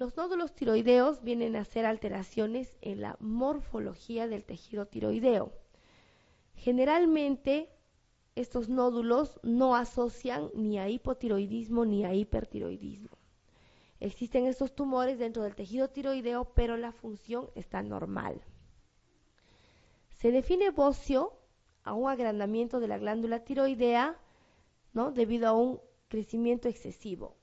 Los nódulos tiroideos vienen a ser alteraciones en la morfología del tejido tiroideo. Generalmente, estos nódulos no asocian ni a hipotiroidismo ni a hipertiroidismo. Existen estos tumores dentro del tejido tiroideo, pero la función está normal. Se define bocio a un agrandamiento de la glándula tiroidea, ¿no?, debido a un crecimiento excesivo.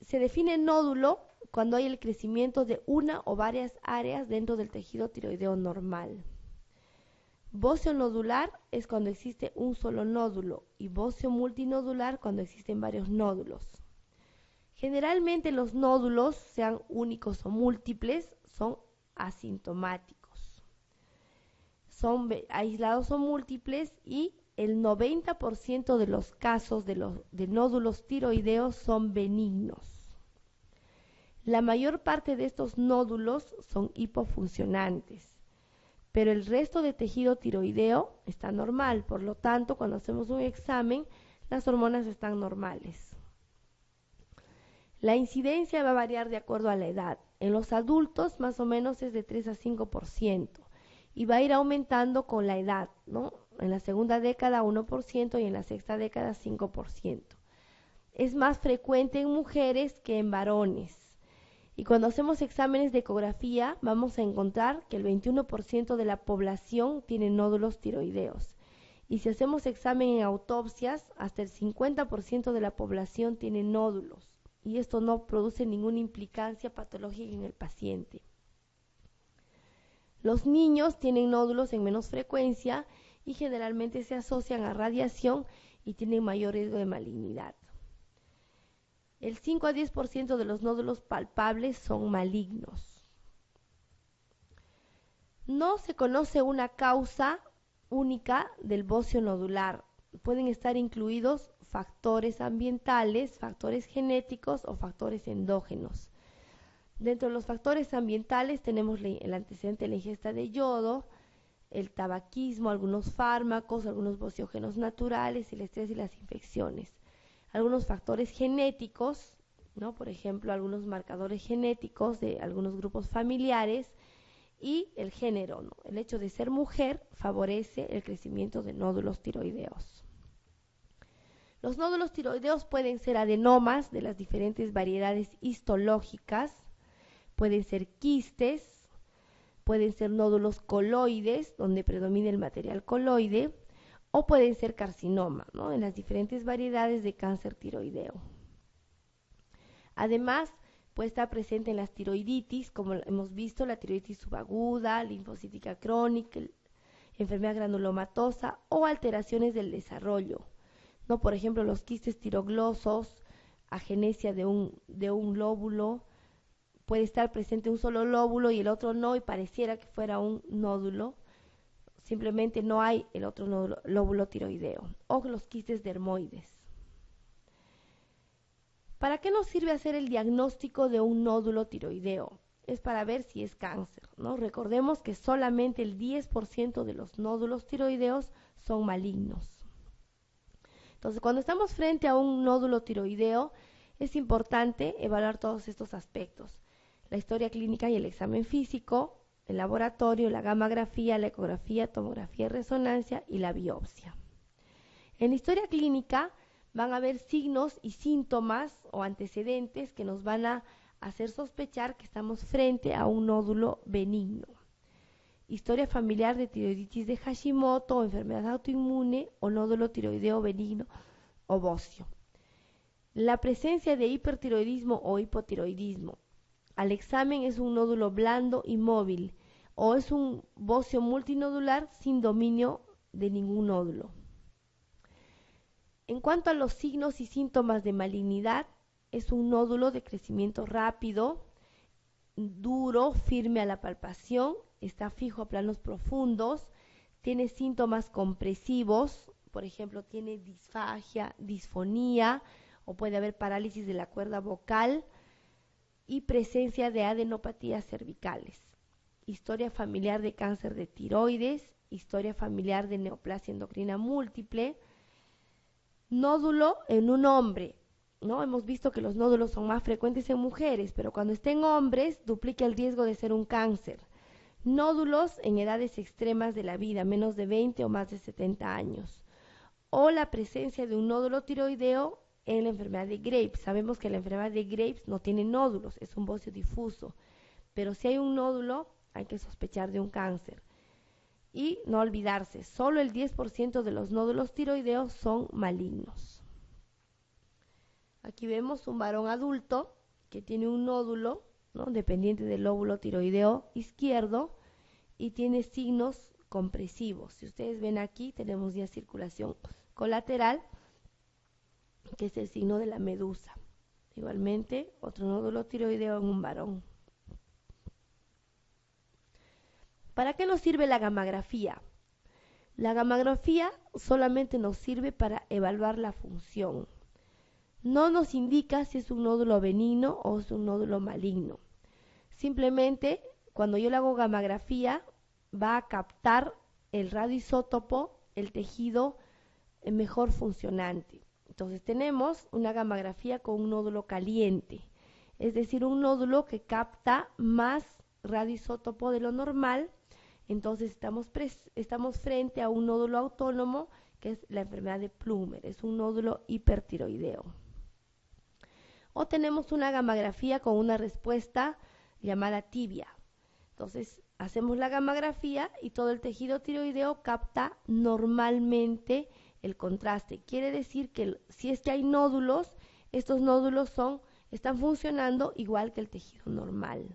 Se define nódulo cuando hay el crecimiento de una o varias áreas dentro del tejido tiroideo normal. Bocio nodular es cuando existe un solo nódulo y bocio multinodular cuando existen varios nódulos. Generalmente los nódulos, sean únicos o múltiples, son asintomáticos. Son aislados o múltiples y el 90% de los casos de nódulos tiroideos son benignos. La mayor parte de estos nódulos son hipofuncionantes, pero el resto de tejido tiroideo está normal. Por lo tanto, cuando hacemos un examen, las hormonas están normales. La incidencia va a variar de acuerdo a la edad. En los adultos, más o menos es de 3 a 5% y va a ir aumentando con la edad, ¿no? En la segunda década 1% y en la sexta década 5%. Es más frecuente en mujeres que en varones. Y cuando hacemos exámenes de ecografía, vamos a encontrar que el 21% de la población tiene nódulos tiroideos. Y si hacemos examen en autopsias, hasta el 50% de la población tiene nódulos. Y esto no produce ninguna implicancia patológica en el paciente. Los niños tienen nódulos en menos frecuencia y generalmente se asocian a radiación y tienen mayor riesgo de malignidad. El 5 a 10% de los nódulos palpables son malignos. No se conoce una causa única del bocio nodular. Pueden estar incluidos factores ambientales, factores genéticos o factores endógenos. Dentro de los factores ambientales tenemos el antecedente de la ingesta de yodo, el tabaquismo, algunos fármacos, algunos bociógenos naturales, el estrés y las infecciones. Algunos factores genéticos, ¿no? Por ejemplo, algunos marcadores genéticos de algunos grupos familiares y el género, ¿no? El hecho de ser mujer favorece el crecimiento de nódulos tiroideos. Los nódulos tiroideos pueden ser adenomas de las diferentes variedades histológicas, pueden ser quistes, pueden ser nódulos coloides, donde predomina el material coloide, o pueden ser carcinoma, ¿no?, en las diferentes variedades de cáncer tiroideo. Además, puede estar presente en las tiroiditis, como hemos visto, la tiroiditis subaguda, linfocítica crónica, enfermedad granulomatosa o alteraciones del desarrollo, ¿no? Por ejemplo, los quistes tiroglosos, agenesia de un lóbulo, puede estar presente un solo lóbulo y el otro no, y pareciera que fuera un nódulo. Simplemente no hay el otro lóbulo tiroideo, o los quistes dermoides. ¿Para qué nos sirve hacer el diagnóstico de un nódulo tiroideo? Es para ver si es cáncer, ¿no? Recordemos que solamente el 10% de los nódulos tiroideos son malignos. Entonces, cuando estamos frente a un nódulo tiroideo, es importante evaluar todos estos aspectos: la historia clínica y el examen físico, el laboratorio, la gammagrafía, la ecografía, tomografía y resonancia y la biopsia. En la historia clínica van a haber signos y síntomas o antecedentes que nos van a hacer sospechar que estamos frente a un nódulo benigno. Historia familiar de tiroiditis de Hashimoto o enfermedad autoinmune o nódulo tiroideo benigno o bocio. La presencia de hipertiroidismo o hipotiroidismo. Al examen es un nódulo blando y móvil o es un bocio multinodular sin dominio de ningún nódulo. En cuanto a los signos y síntomas de malignidad, es un nódulo de crecimiento rápido, duro, firme a la palpación, está fijo a planos profundos, tiene síntomas compresivos, por ejemplo, tiene disfagia, disfonía o puede haber parálisis de la cuerda vocal, y presencia de adenopatías cervicales. Historia familiar de cáncer de tiroides, historia familiar de neoplasia endocrina múltiple. Nódulo en un hombre ¿no? Hemos visto que los nódulos son más frecuentes en mujeres, pero cuando estén en hombres, duplica el riesgo de ser un cáncer. Nódulos en edades extremas de la vida, menos de 20 o más de 70 años. O la presencia de un nódulo tiroideo en la enfermedad de Graves. Sabemos que la enfermedad de Graves no tiene nódulos, es un bocio difuso. Pero si hay un nódulo, hay que sospechar de un cáncer. Y no olvidarse, solo el 10% de los nódulos tiroideos son malignos. Aquí vemos un varón adulto que tiene un nódulo, ¿no?, dependiente del lóbulo tiroideo izquierdo y tiene signos compresivos. Si ustedes ven aquí, tenemos ya circulación colateral, que es el signo de la medusa. Igualmente, otro nódulo tiroideo en un varón. ¿Para qué nos sirve la gammagrafía? La gammagrafía solamente nos sirve para evaluar la función. No nos indica si es un nódulo benigno o es un nódulo maligno. Simplemente, cuando yo le hago gammagrafía, va a captar el radioisótopo, el tejido mejor funcionante. Entonces tenemos una gammagrafía con un nódulo caliente, es decir, un nódulo que capta más radioisótopo de lo normal. Entonces estamos frente a un nódulo autónomo, que es la enfermedad de Plummer, es un nódulo hipertiroideo. O tenemos una gammagrafía con una respuesta llamada tibia. Entonces hacemos la gammagrafía y todo el tejido tiroideo capta normalmente el contraste. Quiere decir que si es que hay nódulos, estos nódulos están funcionando igual que el tejido normal.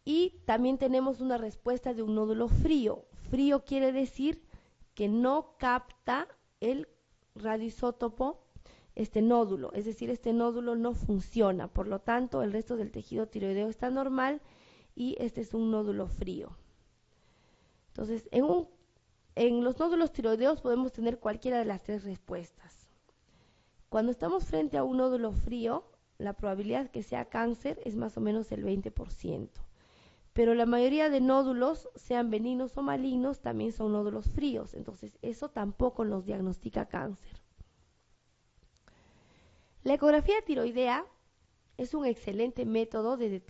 Y también tenemos una respuesta de un nódulo frío. Frío quiere decir que no capta el radioisótopo este nódulo, es decir, este nódulo no funciona, por lo tanto el resto del tejido tiroideo está normal y este es un nódulo frío. Entonces, en los nódulos tiroideos podemos tener cualquiera de las tres respuestas. Cuando estamos frente a un nódulo frío, la probabilidad que sea cáncer es más o menos el 20%. Pero la mayoría de nódulos, sean benignos o malignos, también son nódulos fríos. Entonces, eso tampoco nos diagnostica cáncer. La ecografía tiroidea es un excelente método de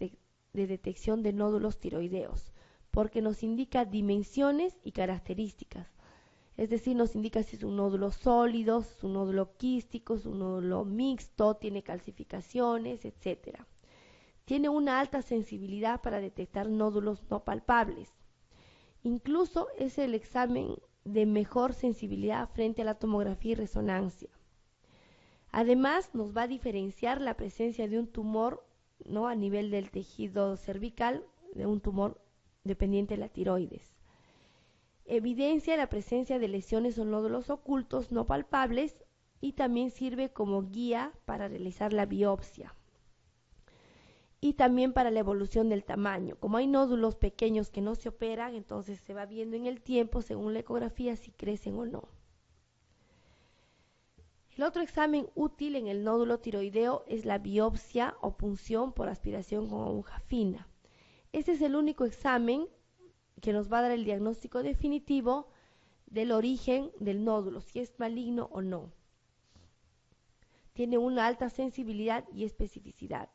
detección de nódulos tiroideos, porque nos indica dimensiones y características. Es decir, nos indica si es un nódulo sólido, si es un nódulo quístico, si es un nódulo mixto, tiene calcificaciones, etc. Tiene una alta sensibilidad para detectar nódulos no palpables. Incluso es el examen de mejor sensibilidad frente a la tomografía y resonancia. Además, nos va a diferenciar la presencia de un tumor, ¿no?, a nivel del tejido cervical, de un tumor dependiente de la tiroides. Evidencia la presencia de lesiones o nódulos ocultos no palpables y también sirve como guía para realizar la biopsia. Y también para la evolución del tamaño. Como hay nódulos pequeños que no se operan, entonces se va viendo en el tiempo, según la ecografía, si crecen o no. El otro examen útil en el nódulo tiroideo es la biopsia o punción por aspiración con aguja fina. Este es el único examen que nos va a dar el diagnóstico definitivo del origen del nódulo, si es maligno o no. Tiene una alta sensibilidad y especificidad.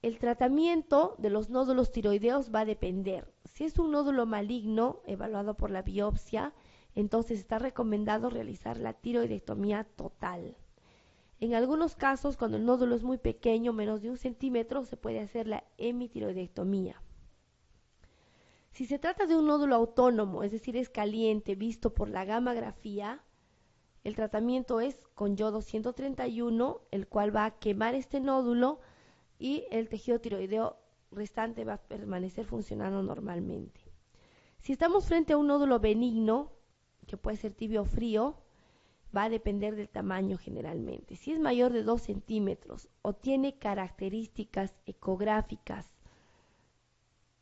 El tratamiento de los nódulos tiroideos va a depender. Si es un nódulo maligno, evaluado por la biopsia, entonces está recomendado realizar la tiroidectomía total. En algunos casos, cuando el nódulo es muy pequeño, menos de 1 centímetro, se puede hacer la hemitiroidectomía. Si se trata de un nódulo autónomo, es decir, es caliente, visto por la gammagrafía, el tratamiento es con yodo 131, el cual va a quemar este nódulo y el tejido tiroideo restante va a permanecer funcionando normalmente. Si estamos frente a un nódulo benigno, que puede ser tibio o frío, va a depender del tamaño generalmente. Si es mayor de 2 centímetros o tiene características ecográficas,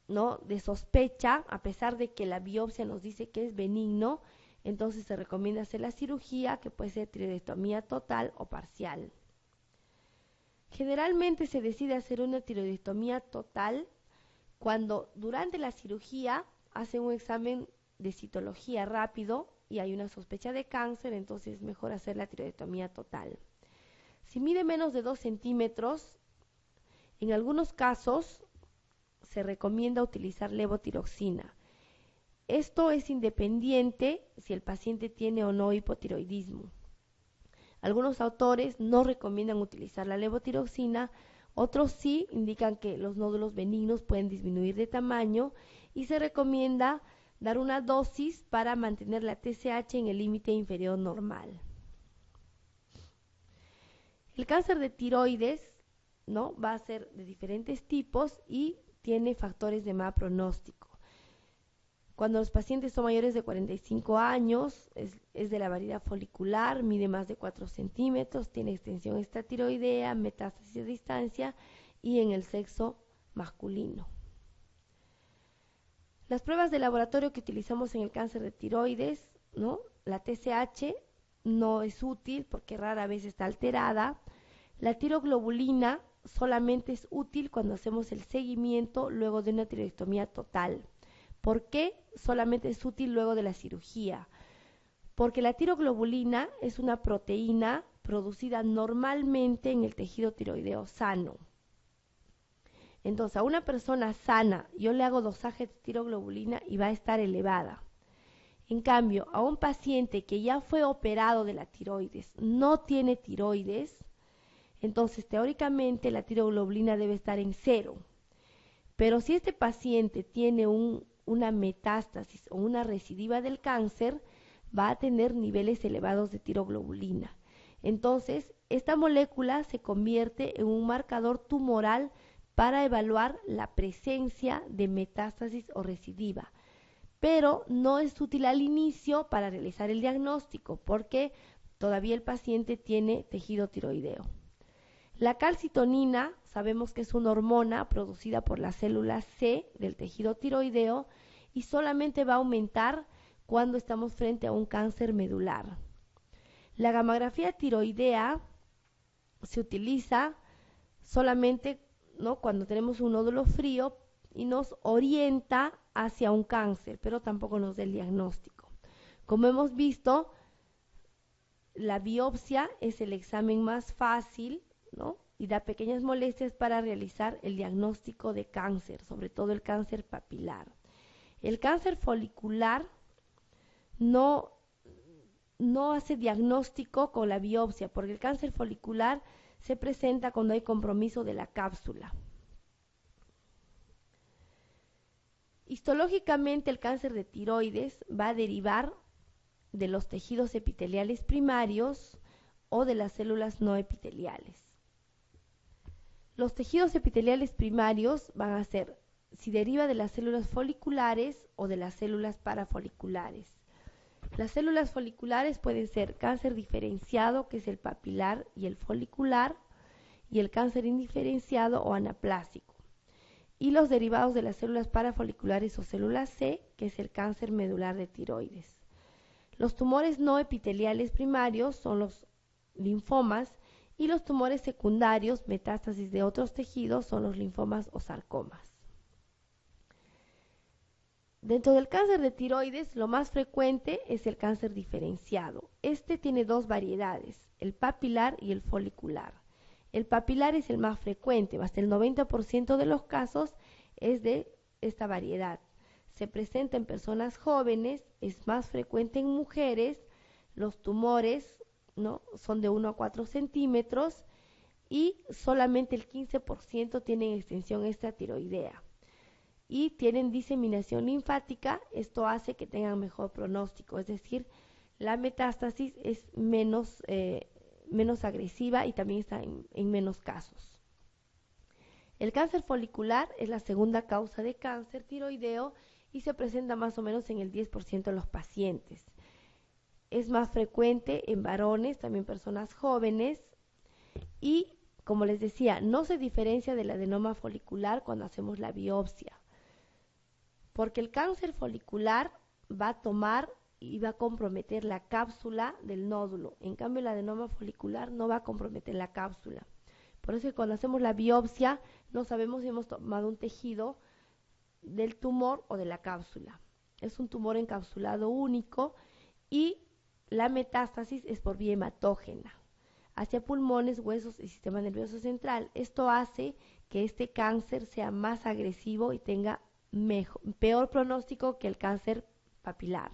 ¿no?, de sospecha, a pesar de que la biopsia nos dice que es benigno, entonces se recomienda hacer la cirugía, que puede ser tiroidectomía total o parcial. Generalmente se decide hacer una tiroidectomía total cuando durante la cirugía hacen un examen de citología rápido y hay una sospecha de cáncer, entonces es mejor hacer la tiroidectomía total. Si mide menos de 2 centímetros, en algunos casos se recomienda utilizar levotiroxina. Esto es independiente si el paciente tiene o no hipotiroidismo. Algunos autores no recomiendan utilizar la levotiroxina, otros sí indican que los nódulos benignos pueden disminuir de tamaño y se recomienda dar una dosis para mantener la TSH en el límite inferior normal. El cáncer de tiroides, ¿no?, va a ser de diferentes tipos y tiene factores de mal pronóstico. Cuando los pacientes son mayores de 45 años, es de la variedad folicular, mide más de 4 centímetros, tiene extensión extratiroidea, metástasis a distancia y en el sexo masculino. Las pruebas de laboratorio que utilizamos en el cáncer de tiroides, ¿no?, la TSH no es útil porque rara vez está alterada. La tiroglobulina solamente es útil cuando hacemos el seguimiento luego de una tiroidectomía total. ¿Por qué solamente es útil luego de la cirugía? Porque la tiroglobulina es una proteína producida normalmente en el tejido tiroideo sano. Entonces, a una persona sana, yo le hago dosaje de tiroglobulina y va a estar elevada. En cambio, a un paciente que ya fue operado de la tiroides, no tiene tiroides, entonces teóricamente la tiroglobulina debe estar en 0. Pero si este paciente tiene una metástasis o una recidiva del cáncer, va a tener niveles elevados de tiroglobulina. Entonces, esta molécula se convierte en un marcador tumoral para evaluar la presencia de metástasis o recidiva, pero no es útil al inicio para realizar el diagnóstico porque todavía el paciente tiene tejido tiroideo. La calcitonina sabemos que es una hormona producida por las células C del tejido tiroideo y solamente va a aumentar cuando estamos frente a un cáncer medular. La gamografía tiroidea se utiliza solamente, ¿no?, cuando tenemos un nódulo frío y nos orienta hacia un cáncer, pero tampoco nos da el diagnóstico. Como hemos visto, la biopsia es el examen más fácil, ¿no?, y da pequeñas molestias para realizar el diagnóstico de cáncer, sobre todo el cáncer papilar. El cáncer folicular no hace diagnóstico con la biopsia, porque el cáncer folicular se presenta cuando hay compromiso de la cápsula. Histológicamente, el cáncer de tiroides va a derivar de los tejidos epiteliales primarios o de las células no epiteliales. Los tejidos epiteliales primarios van a ser si deriva de las células foliculares o de las células parafoliculares. Las células foliculares pueden ser cáncer diferenciado, que es el papilar y el folicular, y el cáncer indiferenciado o anaplásico. Y los derivados de las células parafoliculares o células C, que es el cáncer medular de tiroides. Los tumores no epiteliales primarios son los linfomas y los tumores secundarios, metástasis de otros tejidos, son los linfomas o sarcomas. Dentro del cáncer de tiroides, lo más frecuente es el cáncer diferenciado. Este tiene dos variedades, el papilar y el folicular. El papilar es el más frecuente, hasta el 90% de los casos es de esta variedad. Se presenta en personas jóvenes, es más frecuente en mujeres, los tumores, ¿no?, son de 1 a 4 centímetros y solamente el 15% tienen extensión extratiroidea y tienen diseminación linfática. Esto hace que tengan mejor pronóstico, es decir, la metástasis es menos agresiva y también está en menos casos. El cáncer folicular es la segunda causa de cáncer tiroideo y se presenta más o menos en el 10% de los pacientes. Es más frecuente en varones, también personas jóvenes, y como les decía, no se diferencia del adenoma folicular cuando hacemos la biopsia, porque el cáncer folicular va a tomar y va a comprometer la cápsula del nódulo. En cambio, el adenoma folicular no va a comprometer la cápsula. Por eso que cuando hacemos la biopsia no sabemos si hemos tomado un tejido del tumor o de la cápsula. Es un tumor encapsulado único y la metástasis es por vía hematógena hacia pulmones, huesos y sistema nervioso central. Esto hace que este cáncer sea más agresivo y tenga peor pronóstico que el cáncer papilar.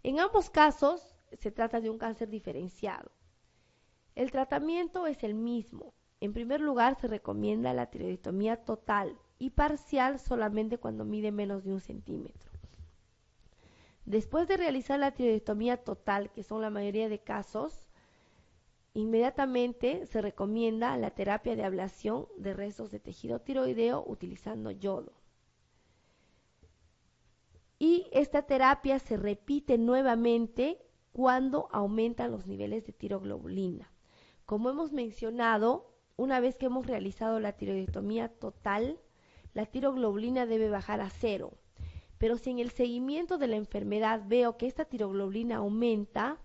En ambos casos se trata de un cáncer diferenciado. El tratamiento es el mismo. En primer lugar, se recomienda la tiroidectomía total y parcial solamente cuando mide menos de 1 centímetro. Después de realizar la tiroidectomía total, que son la mayoría de casos, inmediatamente se recomienda la terapia de ablación de restos de tejido tiroideo utilizando yodo. Y esta terapia se repite nuevamente cuando aumentan los niveles de tiroglobulina. Como hemos mencionado, una vez que hemos realizado la tiroidectomía total, la tiroglobulina debe bajar a 0. Pero si en el seguimiento de la enfermedad veo que esta tiroglobulina aumenta,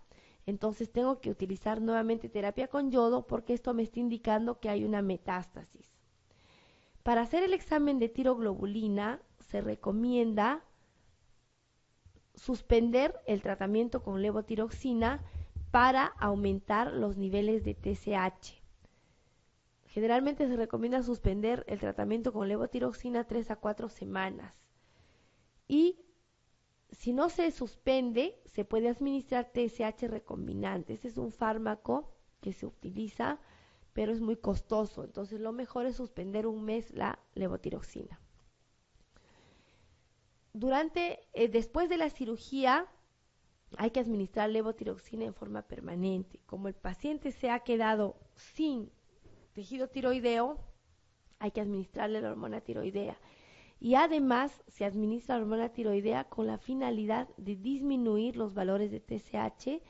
entonces tengo que utilizar nuevamente terapia con yodo porque esto me está indicando que hay una metástasis. Para hacer el examen de tiroglobulina se recomienda suspender el tratamiento con levotiroxina para aumentar los niveles de TSH. Generalmente se recomienda suspender el tratamiento con levotiroxina 3 a 4 semanas. Y si no se suspende, se puede administrar TSH recombinante. Este es un fármaco que se utiliza, pero es muy costoso. Entonces lo mejor es suspender un mes la levotiroxina. Después de la cirugía, hay que administrar levotiroxina en forma permanente. Como el paciente se ha quedado sin tejido tiroideo, hay que administrarle la hormona tiroidea. Y además se administra la hormona tiroidea con la finalidad de disminuir los valores de TSH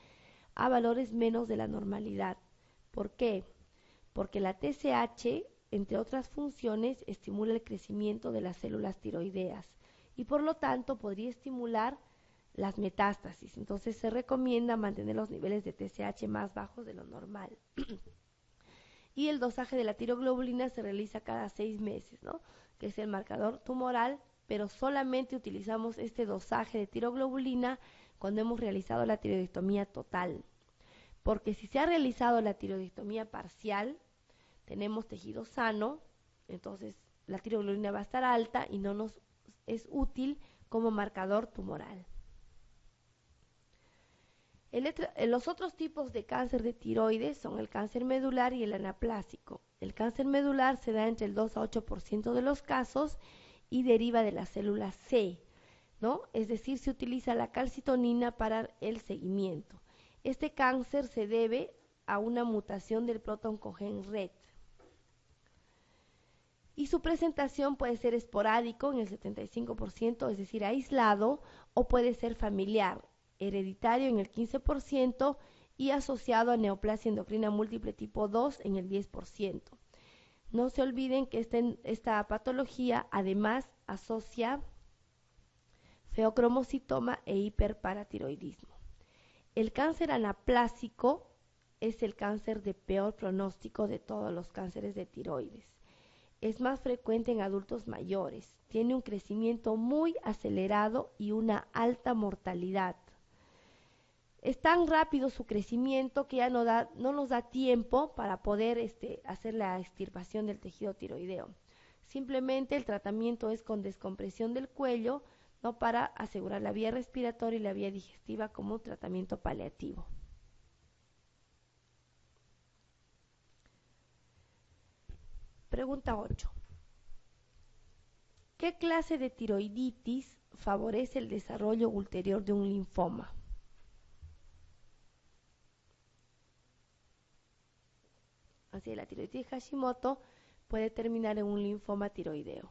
a valores menos de la normalidad. ¿Por qué? Porque la TSH, entre otras funciones, estimula el crecimiento de las células tiroideas y por lo tanto podría estimular las metástasis. Entonces se recomienda mantener los niveles de TSH más bajos de lo normal. Y el dosaje de la tiroglobulina se realiza cada 6 meses, ¿no? Que es el marcador tumoral, pero solamente utilizamos este dosaje de tiroglobulina cuando hemos realizado la tiroidectomía total. Porque si se ha realizado la tiroidectomía parcial, tenemos tejido sano, entonces la tiroglobulina va a estar alta y no nos es útil como marcador tumoral. Los otros tipos de cáncer de tiroides son el cáncer medular y el anaplásico. El cáncer medular se da entre el 2 a 8% de los casos y deriva de la célula C, ¿no? Es decir, se utiliza la calcitonina para el seguimiento. Este cáncer se debe a una mutación del protoncogen RET. Y su presentación puede ser esporádico en el 75%, es decir, aislado, o puede ser familiar, hereditario en el 15% y asociado a neoplasia endocrina múltiple tipo 2 en el 10%. No se olviden que esta patología además asocia feocromocitoma e hiperparatiroidismo. El cáncer anaplásico es el cáncer de peor pronóstico de todos los cánceres de tiroides. Es más frecuente en adultos mayores, tiene un crecimiento muy acelerado y una alta mortalidad. Es tan rápido su crecimiento que ya no nos da tiempo para poder hacer la extirpación del tejido tiroideo. Simplemente el tratamiento es con descompresión del cuello, ¿no? Para asegurar la vía respiratoria y la vía digestiva como tratamiento paliativo. Pregunta 8. ¿Qué clase de tiroiditis favorece el desarrollo ulterior de un linfoma? Así, la tiroiditis Hashimoto puede terminar en un linfoma tiroideo.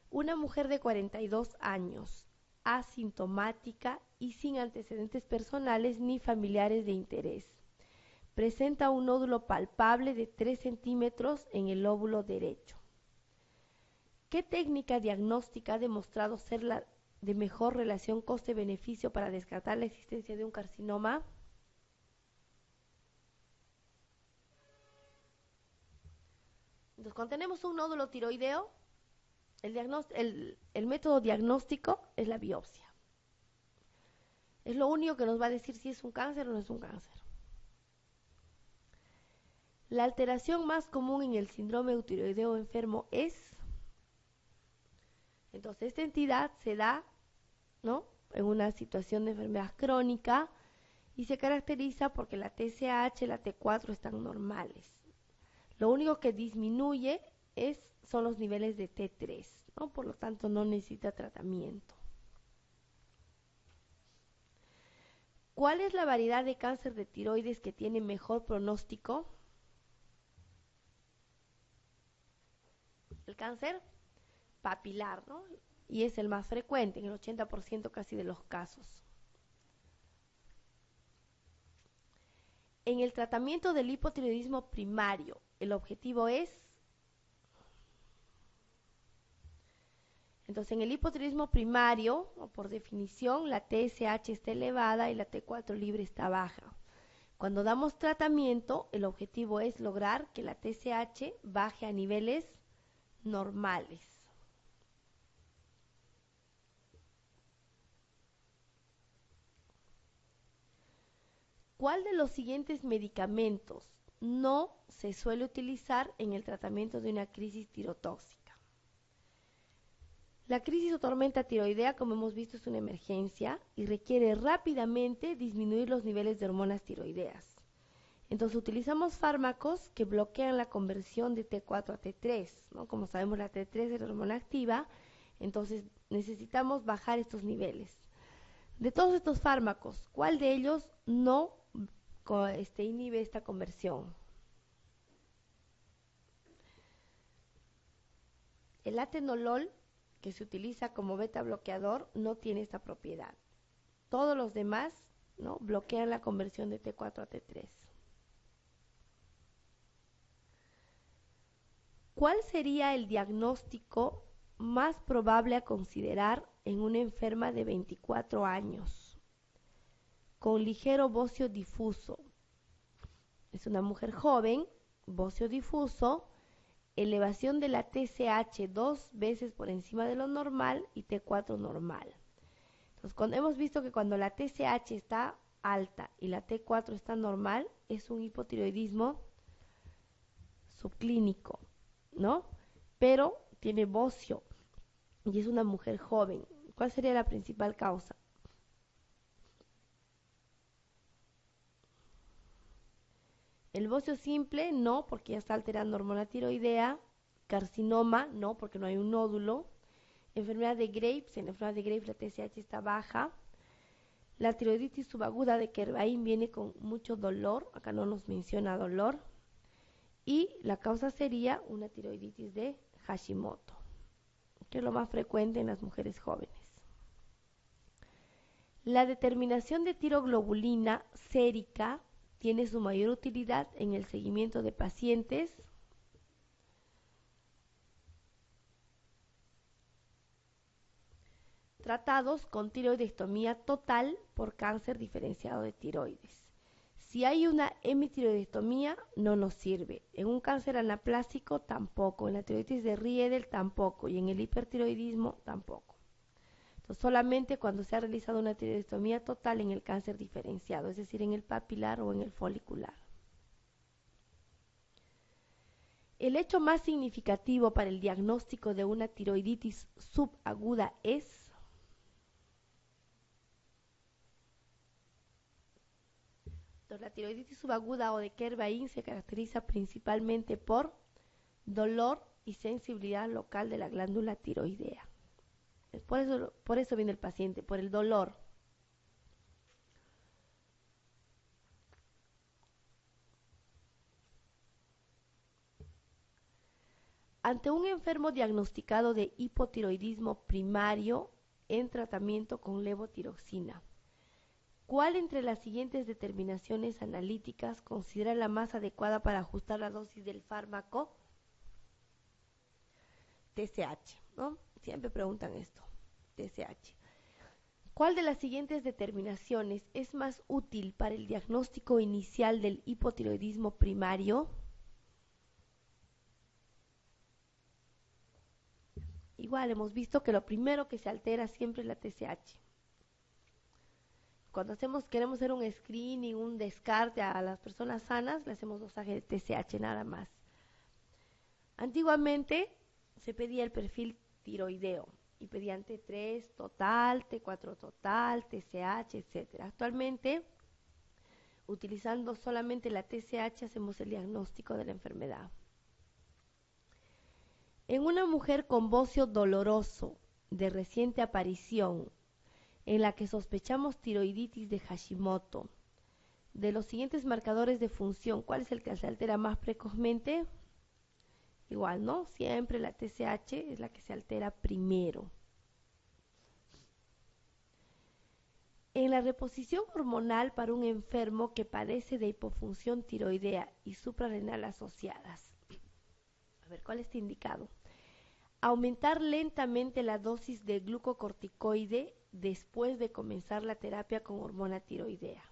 Una mujer de 42 años, asintomática y sin antecedentes personales ni familiares de interés. Presenta un nódulo palpable de 3 centímetros en el lóbulo derecho. ¿Qué técnica diagnóstica ha demostrado ser la de mejor relación coste-beneficio para descartar la existencia de un carcinoma? Entonces, cuando tenemos un nódulo tiroideo, el método diagnóstico es la biopsia. Es lo único que nos va a decir si es un cáncer o no es un cáncer. La alteración más común en el síndrome eutiroideo enfermo es, entonces esta entidad se da, ¿no?, en una situación de enfermedad crónica y se caracteriza porque la TSH y la T4 están normales. Lo único que disminuye son los niveles de T3, ¿no? Por lo tanto no necesita tratamiento. ¿Cuál es la variedad de cáncer de tiroides que tiene mejor pronóstico? El cáncer papilar, ¿no? Y es el más frecuente, en el 80% casi de los casos. En el tratamiento del hipotiroidismo primario, el objetivo es, entonces en el hipotiroidismo primario, o por definición, la TSH está elevada y la T4 libre está baja. Cuando damos tratamiento, el objetivo es lograr que la TSH baje a niveles normales. ¿Cuál de los siguientes medicamentos no se suele utilizar en el tratamiento de una crisis tirotóxica? La crisis o tormenta tiroidea, como hemos visto, es una emergencia y requiere rápidamente disminuir los niveles de hormonas tiroideas. Entonces utilizamos fármacos que bloquean la conversión de T4 a T3, ¿no? Como sabemos, la T3 es la hormona activa, entonces necesitamos bajar estos niveles. De todos estos fármacos, ¿cuál de ellos no inhibe esta conversión? El atenolol, que se utiliza como beta bloqueador, no tiene esta propiedad. Todos los demás, ¿no?, bloquean la conversión de T4 a T3. ¿Cuál sería el diagnóstico más probable a considerar en una enferma de 24 años con ligero bocio difuso? Es una mujer joven, bocio difuso, elevación de la TSH 2 veces por encima de lo normal y T4 normal. Entonces, hemos visto que cuando la TSH está alta y la T4 está normal, es un hipotiroidismo subclínico, ¿no? Pero tiene bocio y es una mujer joven. ¿Cuál sería la principal causa? El bocio simple, no, porque ya está alterando hormona tiroidea. Carcinoma, no, porque no hay un nódulo. Enfermedad de Graves, en la enfermedad de Graves la TSH está baja. La tiroiditis subaguda de Kervain viene con mucho dolor, acá no nos menciona dolor. Y la causa sería una tiroiditis de Hashimoto, que es lo más frecuente en las mujeres jóvenes. La determinación de tiroglobulina sérica tiene su mayor utilidad en el seguimiento de pacientes tratados con tiroidectomía total por cáncer diferenciado de tiroides. Si hay una hemitiroidectomía, no nos sirve. En un cáncer anaplásico, tampoco. En la tiroiditis de Riedel, tampoco. Y en el hipertiroidismo, tampoco. Entonces, solamente cuando se ha realizado una tiroidectomía total en el cáncer diferenciado, es decir, en el papilar o en el folicular. El hecho más significativo para el diagnóstico de una tiroiditis subaguda es la tiroiditis subaguda o de Kervain se caracteriza principalmente por dolor y sensibilidad local de la glándula tiroidea. Por eso viene el paciente, por el dolor. Ante un enfermo diagnosticado de hipotiroidismo primario en tratamiento con levotiroxina, ¿cuál entre las siguientes determinaciones analíticas considera la más adecuada para ajustar la dosis del fármaco? TSH, ¿no? Siempre preguntan esto, TSH. ¿Cuál de las siguientes determinaciones es más útil para el diagnóstico inicial del hipotiroidismo primario? Igual hemos visto que lo primero que se altera siempre es la TSH. Cuando queremos hacer un screening, un descarte a las personas sanas, le hacemos dosaje de TSH nada más. Antiguamente se pedía el perfil tiroideo y pedían T3 total, T4 total, TSH, etc. Actualmente, utilizando solamente la TSH, hacemos el diagnóstico de la enfermedad. En una mujer con bocio doloroso de reciente aparición, en la que sospechamos tiroiditis de Hashimoto, de los siguientes marcadores de función, ¿cuál es el que se altera más precozmente? Igual, ¿no? Siempre la TSH es la que se altera primero. En la reposición hormonal para un enfermo que padece de hipofunción tiroidea y suprarrenal asociadas. A ver, ¿cuál está indicado? Aumentar lentamente la dosis de glucocorticoide después de comenzar la terapia con hormona tiroidea.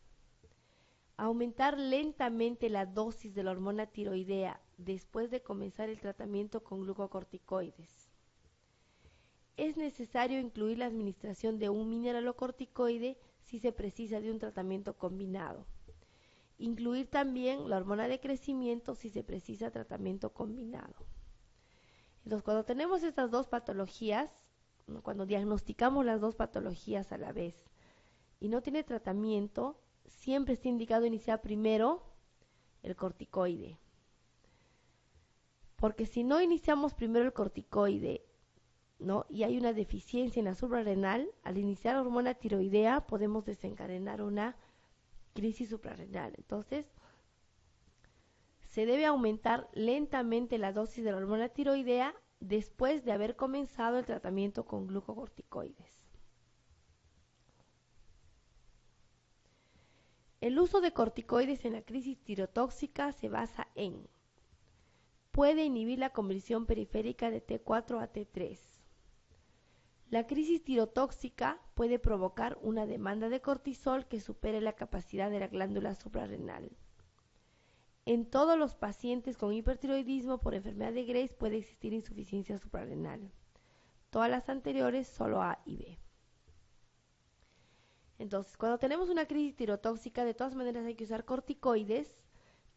Aumentar lentamente la dosis de la hormona tiroidea después de comenzar el tratamiento con glucocorticoides. Es necesario incluir la administración de un mineralocorticoide si se precisa de un tratamiento combinado. Incluir también la hormona de crecimiento si se precisa tratamiento combinado. Entonces, cuando tenemos estas dos patologías, cuando diagnosticamos las dos patologías a la vez y no tiene tratamiento, siempre está indicado iniciar primero el corticoide. Porque si no iniciamos primero el corticoide, ¿no? Y hay una deficiencia en la suprarrenal, al iniciar la hormona tiroidea podemos desencadenar una crisis suprarrenal. Entonces, se debe aumentar lentamente la dosis de la hormona tiroidea después de haber comenzado el tratamiento con glucocorticoides. El uso de corticoides en la crisis tirotóxica se basa en: puede inhibir la conversión periférica de T4 a T3. La crisis tirotóxica puede provocar una demanda de cortisol que supere la capacidad de la glándula suprarrenal. En todos los pacientes con hipertiroidismo por enfermedad de Graves puede existir insuficiencia suprarrenal. Todas las anteriores, solo A y B. Entonces, cuando tenemos una crisis tirotóxica, de todas maneras hay que usar corticoides,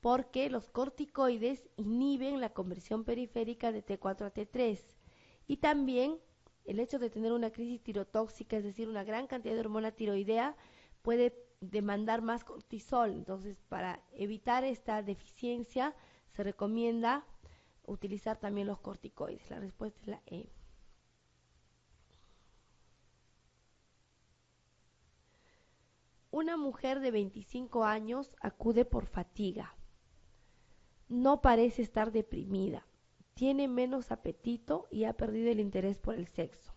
porque los corticoides inhiben la conversión periférica de T4 a T3. Y también el hecho de tener una crisis tirotóxica, es decir, una gran cantidad de hormona tiroidea, puede demandar más cortisol. Entonces, para evitar esta deficiencia, se recomienda utilizar también los corticoides. La respuesta es la E. Una mujer de 25 años acude por fatiga. No parece estar deprimida. Tiene menos apetito y ha perdido el interés por el sexo.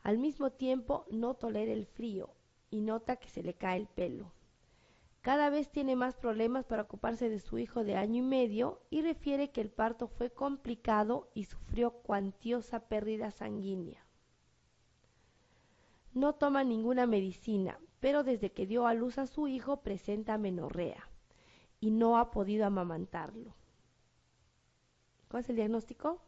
Al mismo tiempo, no tolera el frío y nota que se le cae el pelo. Cada vez tiene más problemas para ocuparse de su hijo de 1 año y medio y refiere que el parto fue complicado y sufrió cuantiosa pérdida sanguínea. No toma ninguna medicina, pero desde que dio a luz a su hijo presenta amenorrea y no ha podido amamantarlo. ¿Cuál es el diagnóstico?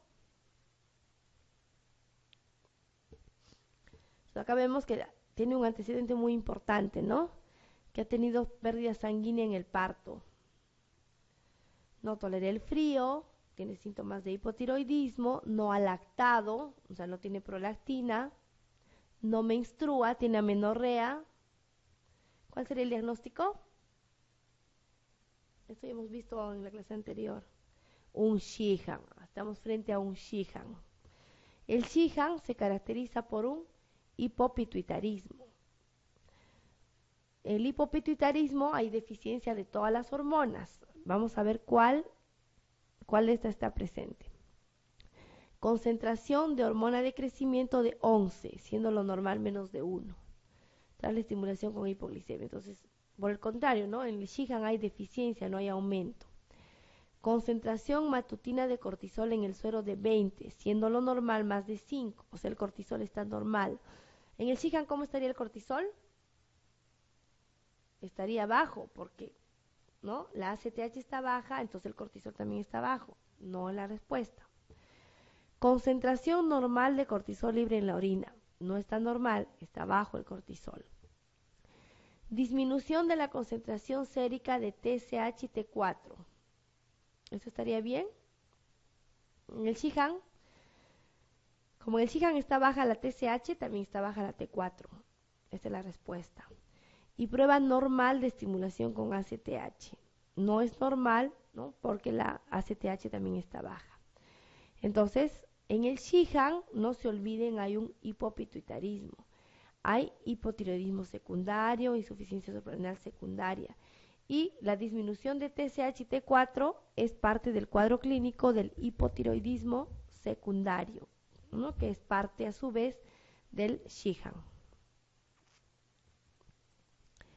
Acá vemos que tiene un antecedente muy importante, ¿no? Que ha tenido pérdida sanguínea en el parto. No tolera el frío, tiene síntomas de hipotiroidismo, no ha lactado, o sea, no tiene prolactina, no menstrua, tiene amenorrea. ¿Cuál sería el diagnóstico? Esto ya hemos visto en la clase anterior. Un Sheehan. Estamos frente a un Sheehan. El Sheehan se caracteriza por un hipopituitarismo. El hipopituitarismo, hay deficiencia de todas las hormonas. Vamos a ver cuál de estas está presente. Concentración de hormona de crecimiento de 11, siendo lo normal menos de 1. Tras la estimulación con hipoglicemia. Entonces, por el contrario, ¿no? En el Sheehan hay deficiencia, no hay aumento. Concentración matutina de cortisol en el suero de 20, siendo lo normal más de 5. O sea, el cortisol está normal. En el Sheehan, ¿cómo estaría el cortisol? Estaría bajo, porque ¿no? La ACTH está baja, entonces el cortisol también está bajo. No es la respuesta. Concentración normal de cortisol libre en la orina. No está normal, está bajo el cortisol. Disminución de la concentración sérica de TSH y T4. ¿Eso estaría bien? En el Shihan, como en el Shihan está baja la TSH, también está baja la T4. Esta es la respuesta. Y prueba normal de estimulación con ACTH. No es normal, ¿no? Porque la ACTH también está baja. Entonces, en el Shihan, no se olviden, hay un hipopituitarismo. Hay hipotiroidismo secundario, insuficiencia suprarrenal secundaria. Y la disminución de TSH y T4 es parte del cuadro clínico del hipotiroidismo secundario, ¿no? Que es parte a su vez del Shihan.